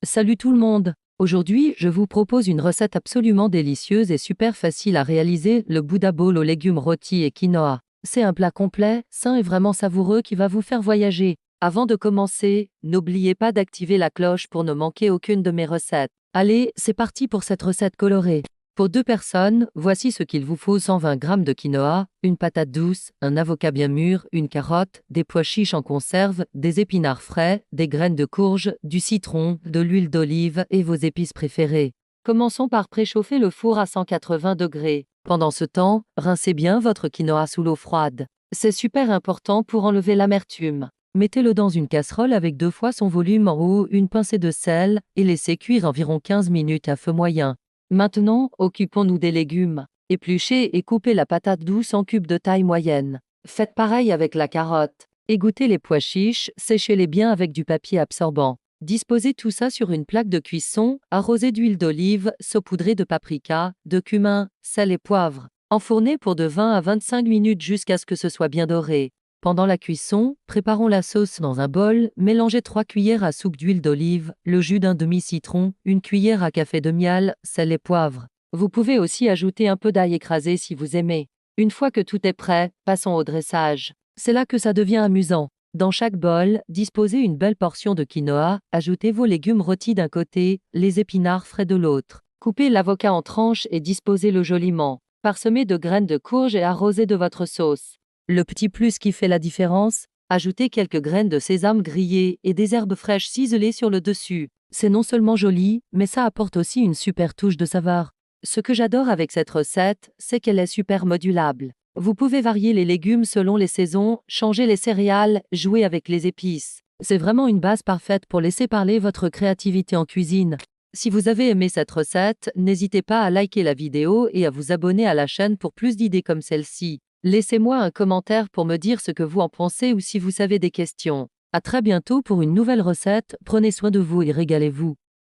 Salut tout le monde! Aujourd'hui, je vous propose une recette absolument délicieuse et super facile à réaliser, le Buddha Bowl aux légumes rôtis et quinoa. C'est un plat complet, sain et vraiment savoureux qui va vous faire voyager. Avant de commencer, n'oubliez pas d'activer la cloche pour ne manquer aucune de mes recettes. Allez, c'est parti pour cette recette colorée. Pour 2 personnes, voici ce qu'il vous faut: 120 g de quinoa, une patate douce, un avocat bien mûr, une carotte, des pois chiches en conserve, des épinards frais, des graines de courge, du citron, de l'huile d'olive et vos épices préférées. Commençons par préchauffer le four à 180 degrés. Pendant ce temps, rincez bien votre quinoa sous l'eau froide. C'est super important pour enlever l'amertume. Mettez-le dans une casserole avec 2 fois son volume en haut, une pincée de sel, et laissez cuire environ 15 minutes à feu moyen. Maintenant, occupons-nous des légumes. Épluchez et coupez la patate douce en cubes de taille moyenne. Faites pareil avec la carotte. Égouttez les pois chiches, séchez-les bien avec du papier absorbant. Disposez tout ça sur une plaque de cuisson, arrosée d'huile d'olive, saupoudrée de paprika, de cumin, sel et poivre. Enfournez pour de 20 à 25 minutes jusqu'à ce que ce soit bien doré. Pendant la cuisson, préparons la sauce dans un bol, mélangez 3 cuillères à soupe d'huile d'olive, le jus d'un demi-citron, une cuillère à café de miel, sel et poivre. Vous pouvez aussi ajouter un peu d'ail écrasé si vous aimez. Une fois que tout est prêt, passons au dressage. C'est là que ça devient amusant. Dans chaque bol, disposez une belle portion de quinoa, ajoutez vos légumes rôtis d'un côté, les épinards frais de l'autre. Coupez l'avocat en tranches et disposez-le joliment. Parsemez de graines de courge et arrosez de votre sauce. Le petit plus qui fait la différence, ajoutez quelques graines de sésame grillées et des herbes fraîches ciselées sur le dessus. C'est non seulement joli, mais ça apporte aussi une super touche de saveur. Ce que j'adore avec cette recette, c'est qu'elle est super modulable. Vous pouvez varier les légumes selon les saisons, changer les céréales, jouer avec les épices. C'est vraiment une base parfaite pour laisser parler votre créativité en cuisine. Si vous avez aimé cette recette, n'hésitez pas à liker la vidéo et à vous abonner à la chaîne pour plus d'idées comme celle-ci. Laissez-moi un commentaire pour me dire ce que vous en pensez ou si vous avez des questions. À très bientôt pour une nouvelle recette, prenez soin de vous et régalez-vous.